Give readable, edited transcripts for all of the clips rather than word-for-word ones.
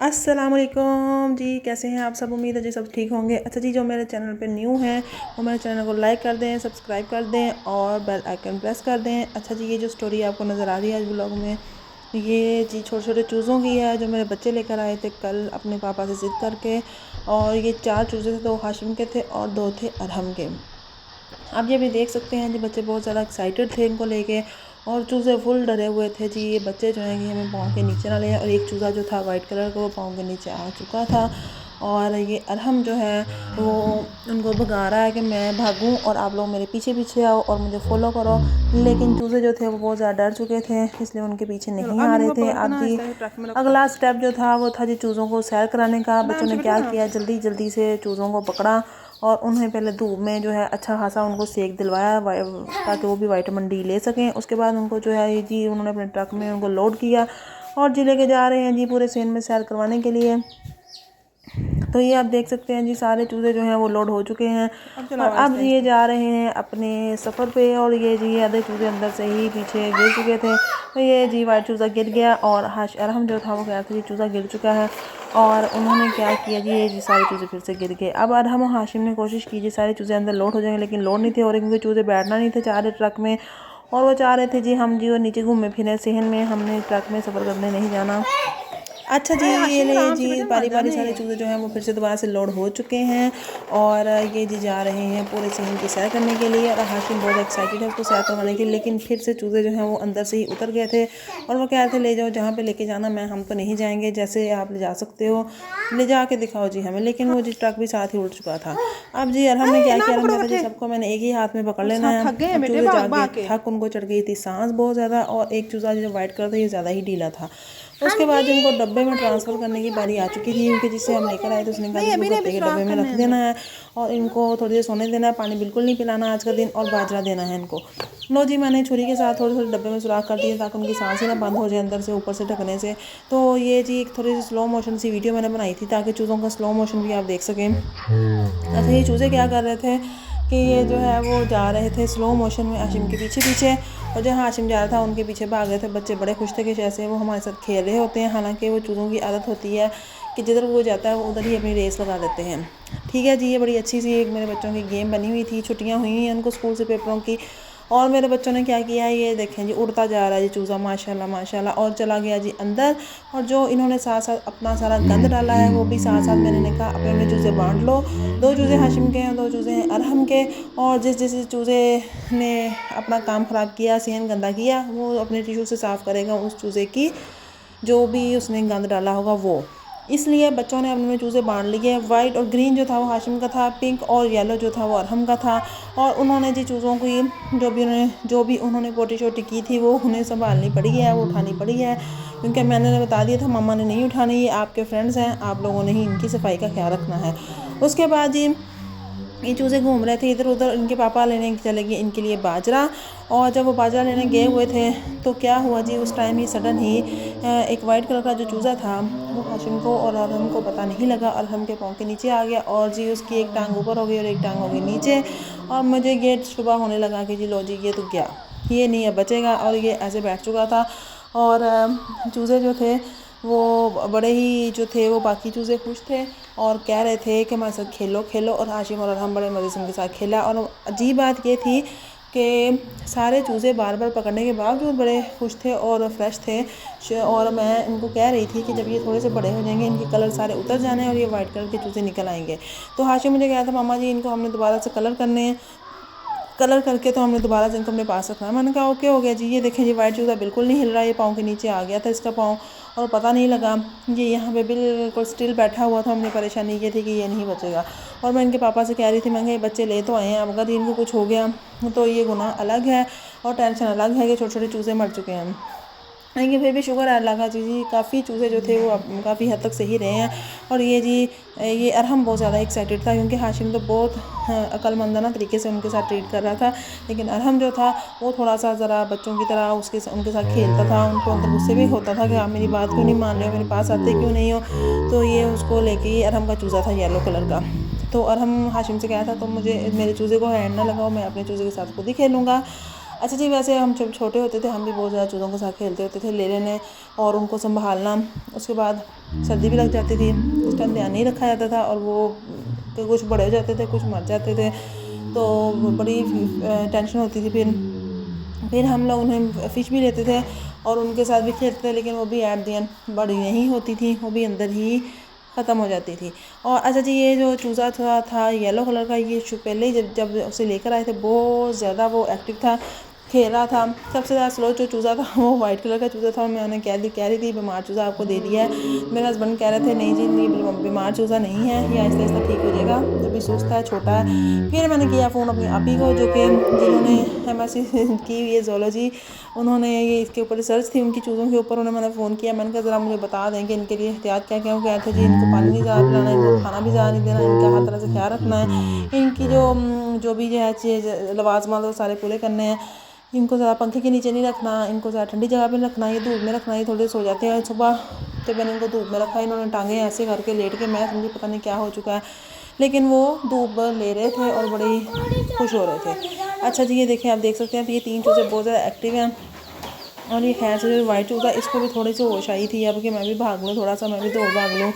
अस्सलामुअलैकुम जी, कैसे हैं आप सब। उम्मीद है जी सब ठीक होंगे। अच्छा जी, जो मेरे चैनल पे न्यू हैं वो मेरे चैनल को लाइक कर दें, सब्सक्राइब कर दें और बेल आइकन प्रेस कर दें। अच्छा जी, ये जो स्टोरी आपको नज़र आ रही है आज ब्लॉग में, ये जी छोटे छोटे चूज़ों की है जो मेरे बच्चे लेकर आए थे कल अपने पापा से ज़िद करके। और ये 4 चूज़े थे, 2 हाशिम के थे और 2 थे अरहम के। आप ये भी देख सकते हैं जी, बच्चे बहुत ज़्यादा एक्साइटेड थे इनको लेके और चूज़े फुल डरे हुए थे जी। ये बच्चे जो हैं कि हमें पाँव के नीचे ना ले। और एक चूज़ा जो था वाइट कलर का वो पाँव के नीचे आ चुका था और ये अरहम जो है वो उनको भगा रहा है कि मैं भागूं और आप लोग मेरे पीछे पीछे आओ और मुझे फॉलो करो। लेकिन चूज़े जो थे वो बहुत ज़्यादा डर चुके थे, इसलिए उनके पीछे नहीं आ रहे थे। अब जी अगला स्टेप जो था वो था जी चूज़ों को सैर कराने का। बच्चों ने क्या किया, जल्दी जल्दी से चूज़ों को पकड़ा और उन्हें पहले धूप में जो है अच्छा खासा उनको सेक दिलवाया ताकि वो भी विटामिन डी ले सकें। उसके बाद उनको जो है जी उन्होंने अपने ट्रक में उनको लोड किया और जी लेके जा रहे हैं जी पूरे सीन में सैर करवाने के लिए। तो ये आप देख सकते हैं जी, सारे चूज़े जो हैं वो लोड हो चुके हैं और अब ये जा रहे हैं अपने सफ़र पे। और ये जी आधे चूज़े अंदर से ही पीछे गिर चुके थे। तो ये जी वाइट चूज़ा गिर गया और अरहम जो था वो कह रहा था जी चूज़ा गिर चुका है और उन्होंने क्या किया जी, ये जी सारे चूज़े फिर से गिर गए। अब अरहम और हाशिम ने कोशिश की जी सारे चूज़े अंदर लोड हो जाएंगे, लेकिन लोड नहीं थे हो रहे क्योंकि चूज़े बैठना नहीं थे चाह रहे ट्रक में। और वो चाह रहे थे जी हम जी और नीचे घूमे फिरे सहन में, हमने ट्रक में सफ़र करने नहीं जाना। अच्छा जी, ये ले जी बारी बारी सारे चूज़े जो हैं वो फिर से दोबारा से लोड हो चुके हैं और ये जी जा रहे हैं पूरे सीन की सैर करने के लिए। और हाशिम बहुत एक्साइटेड है उसको सैर करवाने के लिए, लेकिन फिर से चूज़े जो हैं वो अंदर से ही उतर गए थे और वो कह रहे थे ले जाओ जहाँ पे लेके जाना, मैं हम तो नहीं जाएंगे, जैसे आप ले जा सकते हो ले जा के दिखाओ जी हमें। लेकिन वो जी ट्रक भी साथ ही उड़ चुका था। अब जी अरहम ने क्या किया, कहता जी सबको मैंने एक ही हाथ में पकड़ लेना है। चूज़े जाके थक उनको चढ़ गई थी सांस बहुत ज़्यादा और एक चूज़ा जो वाइट कलर था ये ज़्यादा ही ढीला था। उसके बाद इनको डब्बे में ट्रांसफ़र करने की बारी आ चुकी थी क्योंकि जिससे हम लेकर आए तो उसने कहा कि गत्ते के डब्बे में रख देना है और इनको थोड़ी देर सोने देना है, पानी बिल्कुल नहीं पिलाना आज का दिन और बाजरा देना है इनको। लो जी, मैंने छुरी के साथ थोड़े थोड़े डब्बे में सुराख कर दिए ताकि उनकी सांसें ना बंद हो जाए अंदर से ऊपर से ढकने से। तो ये जी एक थोड़ी सी स्लो मोशन सी वीडियो मैंने बनाई थी ताकि चूज़ों का स्लो मोशन भी आप देख सकें। अच्छा, ये चूज़े क्या कर रहे थे कि ये जो है वो जा रहे थे स्लो मोशन में हाशिम के पीछे पीछे और जहाँ हाशिम जा रहा था उनके पीछे भाग रहे थे। बच्चे बड़े खुश थे कि जैसे वो हमारे साथ खेल रहे होते हैं। हालांकि वो चूज़ों की आदत होती है कि जिधर वो जाता है वो उधर ही अपनी रेस लगा देते हैं। ठीक है जी, ये बड़ी अच्छी सी एक मेरे बच्चों की गेम बनी हुई थी। छुट्टियाँ हुई हैं उनको स्कूल से पेपरों की और मेरे बच्चों ने क्या किया है ये देखें जी, उड़ता जा रहा है जी चूज़ा माशाल्लाह माशाल्लाह और चला गया जी अंदर। और जो इन्होंने साथ साथ अपना सारा गंद डाला है वो भी साथ साथ मैंने कहा अपने अपने चूज़े बांट लो। 2 चूज़े हाशिम के हैं, 2 चूज़े हैं अरहम के। और जिस चूज़े ने अपना काम ख़राब किया, सेहन गंदा किया, वो अपने टिश्यू से साफ़ करेगा उस चूज़े की जो भी उसने गंद डाला होगा वो। इसलिए बच्चों ने अपने चूज़े बांट लिए। वाइट और ग्रीन जो था वो हाशिम का था, पिंक और येलो जो था वो अरहम का था। और उन्होंने जी चूज़ों की जो भी उन्होंने पोटी शोटी की थी वो उन्हें संभालनी पड़ी है, वो उठानी पड़ी है क्योंकि मैंने बता दिया था मम्मा ने नहीं उठानी, ये आपके फ्रेंड्स हैं, आप लोगों ने ही इनकी सफाई का ख्याल रखना है। उसके बाद जी ये चूज़े घूम रहे थे इधर उधर, इनके पापा लेने चले गए इनके लिए बाजरा। और जब वो बाजरा लेने गए हुए थे तो क्या हुआ जी, उस टाइम ही सडन ही एक वाइट कलर का जो चूज़ा था वो हाशिम को और अरहम को पता नहीं लगा, अरहम के पाँव के नीचे आ गया और जी उसकी एक टांग ऊपर हो गई और एक टांग हो गई नीचे। और मुझे ये शुबा होने लगा कि जी लो जी ये तो गया, ये नहीं अब बचेगा। और ये ऐसे बैठ चुका था और चूज़े जो थे वो बड़े ही जो थे वो बाकी चूज़े खुश थे और कह रहे थे कि हमारे साथ खेलो खेलो। और हाशिम और अरहम बड़े मज़े से उनके साथ खेला। और अजीब बात ये थी कि सारे चूज़े बार बार पकड़ने के बावजूद बड़े खुश थे और फ्रेश थे। और मैं इनको कह रही थी कि जब ये थोड़े से बड़े हो जाएंगे इनके कलर सारे उतर जाने और ये वाइट कलर के चूज़े निकल आएंगे। तो हाशिम मुझे कहा था मामा जी इनको हमने दोबारा से कलर करने हैं, कलर करके तो हमने दोबारा से इनको अपने पास रखना है। मैंने कहा ओके हो गया जी। ये देखें जी वाइट चूज़ा बिल्कुल नहीं हिल रहा, ये पाँव के नीचे आ गया था इसका पाँव और पता नहीं लगा। ये यहाँ पे बिल्कुल स्टिल बैठा हुआ था। हमने परेशानी ये थी कि ये नहीं बचेगा। और मैं इनके पापा से कह रही थी, मैं ये बच्चे ले तो आए हैं, अब अगर इनको कुछ हो गया तो ये गुनाह अलग है और टेंशन अलग है कि छोटे छोटे चूज़े मर चुके हैं। लेकिन फिर भी शुक्र है अल्लाह का जी, काफ़ी चूज़े जो थे वो काफ़ी हद तक सही रहे हैं। और ये जी ये अरहम बहुत ज़्यादा एक्साइटेड था क्योंकि हाशिम तो बहुत अक्लमंदाना तरीके से उनके साथ ट्रीट कर रहा था, लेकिन अरहम जो था वो थोड़ा सा ज़रा बच्चों की तरह उनके साथ खेलता था। उनको अंदर गुस्से भी होता था कि आप मेरी बात क्यों नहीं मान रहे हो, मेरे पास आते क्यों नहीं हो। तो ये उसको लेके अरहम का चूज़ा था येलो कलर का। तो अरहम हाशिम से कहा था तो मुझे मेरे चूज़े को हैंड ना लगाओ, मैं अपने चूज़े के साथ खुद ही खेलूँगा। अच्छा जी, वैसे हम जब छोटे होते थे हम भी बहुत ज़्यादा चूज़ों के साथ खेलते होते थे, ले लेने और उनको संभालना। उसके बाद सर्दी भी लग जाती थी, उस टाइम ध्यान नहीं रखा जाता था और वो कुछ बड़े हो जाते थे, कुछ मर जाते थे, तो बड़ी टेंशन होती थी। फिर हम लोग उन्हें फ़िश भी लेते थे और उनके साथ भी खेलते थे, लेकिन वो भी एट द एंड बड़ी नहीं होती थी, वो भी अंदर ही ख़त्म हो जाती थी। और अच्छा जी, ये जो चूज़ा था येलो कलर का, ये पहले ही जब उसे लेकर आए थे बहुत ज़्यादा वो एक्टिव था, खेल रहा था। सबसे ज़्यादा स्लो जो चूज़ा था वो वाइट कलर का चूज़ा था और मैं उन्हें कह रही थी बीमार चूज़ा आपको दे दिया है। मेरे हस्बैंड कह रहे थे नहीं जी, ये बीमार चूज़ा नहीं है, ये आहिस्ता आहिस्ता ठीक हो जाएगा, अभी सुस्त है, छोटा है। फिर मैंने किया फ़ोन अपनी आपी को, जो कि जिन्होंने MSc की हुई है ज़ूलॉजी, उन्होंने ये इसके ऊपर रिसर्च थी उनकी चूज़ों के ऊपर। उन्हें मैंने फ़ोन किया, मैंने कहा ज़रा मुझे बता दें कि इनके लिए एहतियात क्या क्या। वो कह रहे थे जी इनको पानी नहीं ज़्यादा पिलाना, इनको खाना भी ज़्यादा नहीं देना, इनका हर तरह से ख्याल रखना है, इनकी जो भी जो है चीज़ लवाजमात वो सारे पूरे करने हैं, इनको ज़्यादा पंखे के नीचे नहीं रखना, इनको ज़्यादा ठंडी जगह पे रखना, ये धूप में रखना, ये थोड़े सो जाते हैं सुबह। तो मैंने इनको धूप में रखा, इन्होंने टांगें ऐसे करके लेट के, मैं समझी पता नहीं क्या हो चुका है, लेकिन वो धूप ले रहे थे और बड़े ही खुश हो रहे थे। अच्छा जी, ये देखिए आप देख सकते हैं, ये 3 चूज़े बहुत ज़्यादा एक्टिव हैं। और ये खैर से जो वाइट चूज़ा, इसको भी थोड़ी सी होश आई थी अब कि मैं भी भाग लूँ, थोड़ा सा मैं भी दौड़ भाग लूँ,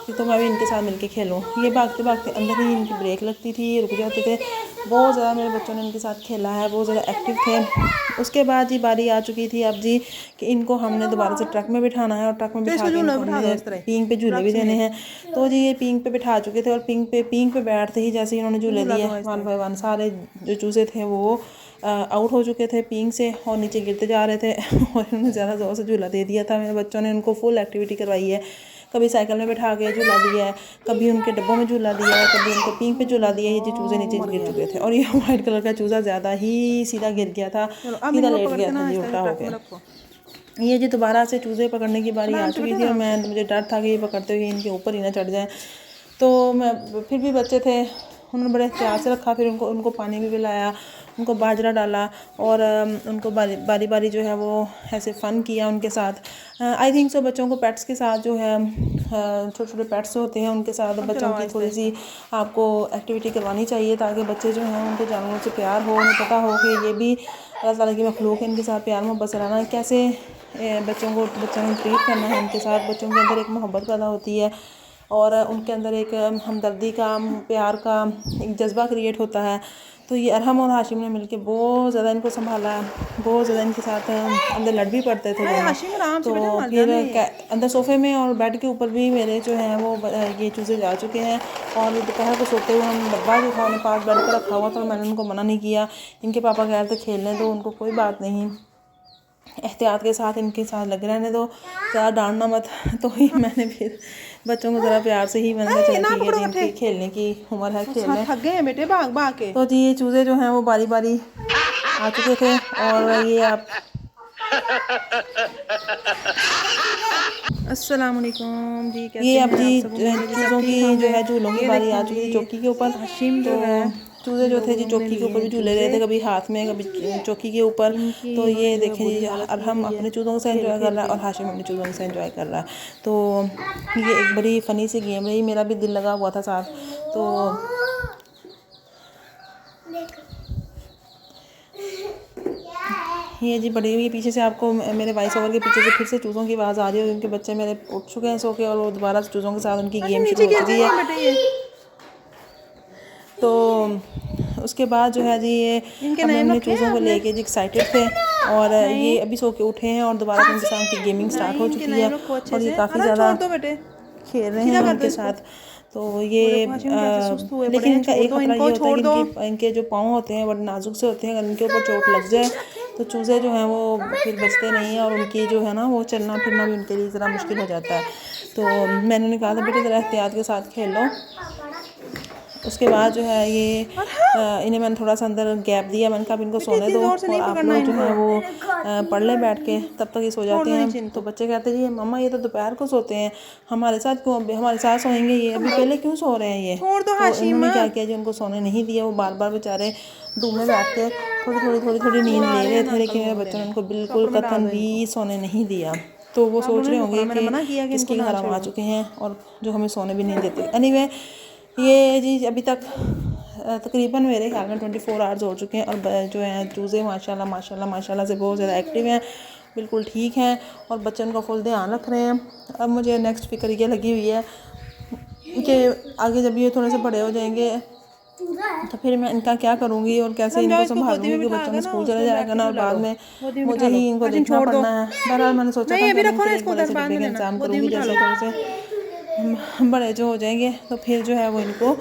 तो मैं भी इनके साथ मिलके खेलूँ। ये भागते भागते अंदर ही इनकी ब्रेक लगती थी, ये रुक जाते थे। बहुत ज़्यादा मेरे बच्चों ने इनके साथ खेला है, बहुत ज़्यादा एक्टिव थे। उसके बाद जी बारी आ चुकी थी अब जी कि इनको हमने दोबारा से ट्रक में बिठाना है और ट्रक में बिठा के हमने पींग पे झूले भी देने हैं। तो जी ये पींग पे बिठा चुके थे और पींग पे बैठते ही जैसे ही इन्होंने झूले दिए, 1 बाय 1 सारे जो चूज़े थे वो आउट हो चुके थे पींग से और नीचे गिरते जा रहे थे और इन्होंने ज़्यादा ज़ोर से झूला दे दिया था। मेरे बच्चों ने उनको फुल एक्टिविटी करवाई है, कभी साइकिल में बैठा के झूला दिया है, कभी उनके डब्बों में झूला दिया है, कभी उनको पींग पे झूला दिया है। ये जो चूज़े नीचे गिर चुके थे और ये वाइट कलर का चूज़ा ज़्यादा ही सीधा गिर गया था, सीधा लेट गया था जी, उल्टा हो गया। ये जी दोबारा से चूज़े पकड़ने की बारी आ चुकी थी और मुझे डर था कि ये पकड़ते हुए इनके ऊपर ही ना चढ़ जाए। तो मैं फिर भी बच्चे थे, उन्होंने बड़े एहतियात से रखा। फिर उनको पानी भी पिलाया, उनको बाजरा डाला और उनको बारी बारी जो है वो ऐसे फ़न किया उनके साथ। आई थिंक सो बच्चों को पेट्स के साथ जो है छोटे छोटे पेट्स होते हैं उनके साथ बच्चों की थोड़ी सी आपको एक्टिविटी करवानी चाहिए, ताकि बच्चे जो हैं उनको जानवरों से प्यार हो, उन्हें पता हो कि ये भी अल्लाह ताला की मखलूक है, इनके साथ प्यार मोहब्बत से रहना है, कैसे बच्चों को ट्रीट करना है। उनके साथ बच्चों के अंदर एक मोहब्बत पैदा होती है और उनके अंदर एक हमदर्दी का, प्यार का एक जज्बा क्रिएट होता है। तो ये अरहम और हाशिम ने मिलके बहुत ज़्यादा इनको संभाला, बहुत ज़्यादा इनके साथ अंदर लड़ भी पड़ते थे दोनों। तो फिर अंदर सोफ़े में और बेड के ऊपर भी मेरे जो हैं वो ये चूज़े जा चुके हैं और दोपहर को सोते हुए हम डब्बा जो था उन्हें पास बेड पर रखा हुआ था, मैंने उनको मना नहीं किया। इनके पापा कह रहे थे खेलने दो उनको, कोई बात नहीं, एहतियात के साथ इनके साथ लग रहने दो, ज़्यादा डांटना मत। तो ही मैंने फिर बच्चों को ज़रा प्यार से ही मैंने कहा चलो ठीक है जिनकी खेलने की उम्र है खेल लें। थक गए हैं बेटे भाग भाग के। तो जी ये चूज़े जो हैं वो बारी बारी आ चुके थे और ये आप अस्सलाम वालेकुम जी, कैसे हैं आप? ये अब जी चूज़ों की जो है झूलों की बारी आ चुकी थी चौकी के ऊपर। हाशिम जो है चूज़े जो थे जी चौकी के ऊपर भी झूले रहे थे, कभी हाथ में कभी चौकी के ऊपर। तो ये देखें जी अरहम अपने चूज़ों से एंजॉय कर रहा है और हाशिम अपने चूज़ों से एंजॉय कर रहा है। तो ये एक बड़ी फ़नी सी गेम रही, मेरा भी दिल लगा हुआ था साथ। तो ये जी बड़ी हुई पीछे से आपको मेरे वॉइस ओवर के पीछे से फिर से चूज़ों की आवाज़ आ रही है, उनके बच्चे मेरे उठ चुके हैं सो के और वो दोबारा से चूज़ों के साथ उनकी गेम शुरू हो चुकी है। तो उसके बाद जो है जी ये अपने चूज़ों को लेके जी एक्साइटेड थे और ये अभी सो के उठे हैं और दोबारा से उनके साथ की गेमिंग स्टार्ट हो चुकी है और ये काफ़ी ज़्यादा खेल रहे हैं उनके साथ। तो ये लेकिन इनका एक खतरा ये होता है कि इनके जो पाँव होते हैं बड़े नाजुक से होते हैं, अगर इनके ऊपर चोट लग जाए तो चूज़े जो हैं वो फिर बचते नहीं हैं और उनकी जो है ना वो चलना फिरना भी उनके लिए ज़रा मुश्किल हो जाता है। तो मैंने उन्हें कहा था बेटे ज़रा एहतियात के साथ खेल लो। उसके बाद जो है ये इन्हें मैंने थोड़ा सा अंदर गैप दिया, मैंने कहा इनको सोने दो और आप लोग जो है वो पढ़ लें बैठ के, तब तक ये सो जाते हैं। तो बच्चे कहते हैं ये मम्मा ये तो दोपहर को सोते हैं, हमारे साथ क्यों हमारे साथ सोएंगे, ये अभी पहले क्यों सो रहे हैं ये। तो उन्होंने क्या किया जी उनको सोने नहीं दिया, वो बार बार बेचारे धूप में बैठ के थोड़ी नींद ले रहे थे, लेकिन मेरे बच्चों ने उनको बिल्कुल कतन भी सोने नहीं दिया। तो वो सोच रहे होंगे कि इसके घर हम आ चुके हैं और जो हमें सोने भी नहीं देते। एनीवे ये जी अभी तक तकरीबन मेरे ख्याल में 24 आवर्स हो चुके हैं और जो हैं चूज़े माशाल्लाह माशाल्लाह माशाल्लाह से बहुत ज़्यादा एक्टिव हैं, बिल्कुल ठीक हैं और बच्चों का फुल ध्यान रख रहे हैं। अब मुझे नेक्स्ट फिक्र ये लगी हुई है कि आगे जब ये थोड़े से बड़े हो जाएंगे तो फिर मैं इनका क्या करूँगी और कैसे इनको संभालूंगी कि बच्चों में स्कूल चले जाएगा ना और बाद में मुझे ही इनको देखना पड़ना है। बहरहाल मैंने सोचा था कि इनके एक बड़े से डिब्बे का इंतजाम करूँगी, जैसे थोड़े से बड़े जो हो जाएंगे तो फिर जो है वो इनको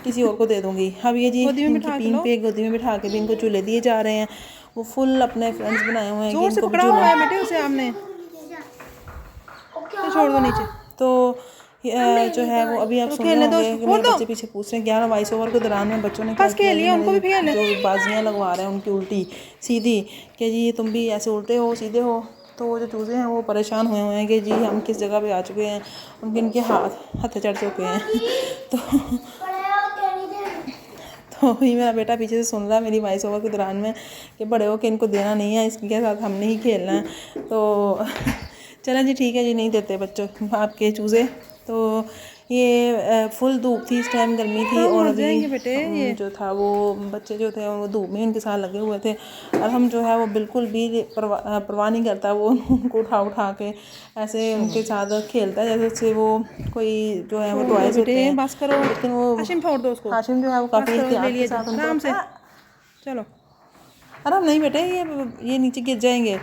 किसी और को दे दूँगी। अब ये जी इनकी पीन पे गोदी में बिठा के भी इनको झूले दिए जा रहे हैं, वो फुल अपने फ्रेंड्स बनाए हुए हैं कि इनको पकड़ा हुआ है बेटे उसे आपने, तो छोड़ दो नीचे। तो जो है वो अभी आप सुन रहे होंगे कि मेरे बच्चे पीछे पूछ रहे हैं 11 वॉइस ओवर के दौरान में बच्चों ने क्या किया, उनको भी जो बाजियाँ लगवा रहे हैं उनकी उल्टी सीधी कि जी तुम भी ऐसे उल्टे हो सीधे हो। तो वो जो चूज़े हैं वो परेशान हुए हुए हैं कि जी हम किस जगह पे आ चुके हैं, उनके इनके हाथ चढ़ चुके हैं। तो ही मेरा बेटा पीछे से सुन रहा है मेरी वॉइस ओवर के दौरान में कि बड़े हो के इनको देना नहीं है, इसके साथ हमने ही खेलना है। तो चलें जी ठीक है जी, नहीं देते बच्चों आपके चूज़े। तो ये फुल धूप थी, इस टाइम गर्मी थी और अभी जो था वो बच्चे जो थे वो धूप में इनके साथ लगे हुए थे और हम जो है वो बिल्कुल भी परवाह नहीं करता, वो उनको उठा के ऐसे उनके साथ खेलता है जैसे वो कोई जो है वो टॉयज होते हैं। बस करो, लेकिन वो हाशिम छोड़ दो उसको, हाशिम जो है वो काफ़ी एहतियात के साथ आराम से चलो। आराम नहीं बेटे, ये नीचे गिर जाएंगे।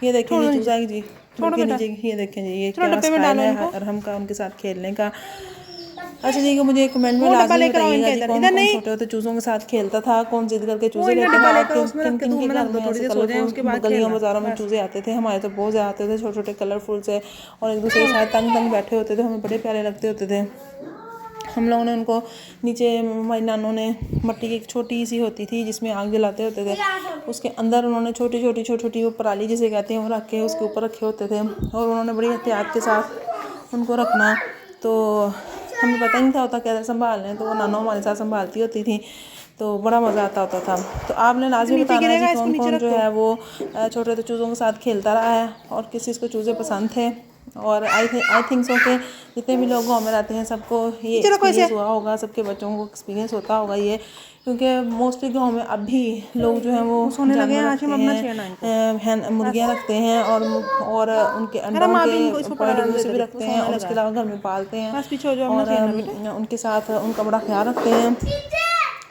ये देखें जी चूज़ा जी छोड़ नीचे, ये देखें जी ये क्या स्टाइल है अरहम का उनके साथ खेलने का। अच्छा जी, मुझे कमेंट में लाजमी बताइएगा जी कौन कौन छोटे होते चूज़ों के साथ खेलता था, कौन जिद करके चूज़े लेके किन किन के घर में ऐसे कलरफुल गलियों बाज़ारों में चूज़े आते थे। हमारे तो बहुत ज़्यादा आते थे छोटे छोटे कलरफुल से और एक दूसरे के साथ तंग तंग बैठे होते थे, हमें बड़े प्यारे लगते होते थे। हम लोगों ने उनको नीचे, हमारी नानों ने मट्टी की एक छोटी सी होती थी जिसमें आग जलाते होते थे, उसके अंदर उन्होंने छोटी छोटी वो पराली जिसे कहते हैं वो रख के उसके ऊपर रखे होते थे और उन्होंने बड़ी एहतियात के साथ उनको रखना। तो हमें पता नहीं था होता कैसे संभालने, तो वो नानों हमारे साथ संभालती होती थी, तो बड़ा मज़ा आता होता था। तो आपने लाजमी बताना है कि कौन कौन जो है वो छोटे छोटे चूज़ों के साथ खेलता रहा है और किस चीज़ को चूज़े पसंद थे। और आई थिंक सो के जितने भी लोग गाँव में रहते हैं सबको ये एक्सपीरियंस हुआ होगा, सबके बच्चों को एक्सपीरियंस होता होगा ये, क्योंकि मोस्टली गाँव में अब भी लोग जो हैं वो सोने लगे हैं, मुर्गियाँ रखते हैं और उनके अंडों के पॉइंट से भी रखते हैं और उसके अलावा घर में पालते हैं और उनके साथ उनका बड़ा ख्याल रखते हैं।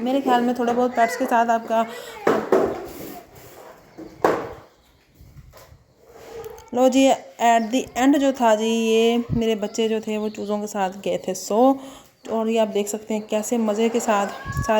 मेरे ख्याल में थोड़ा बहुत पेट्स के साथ आपका लो जी एट दी एंड जो था जी, ये मेरे बच्चे जो थे वो चूज़ों के साथ गए थे सो, और ये आप देख सकते हैं कैसे मज़े के साथ सारे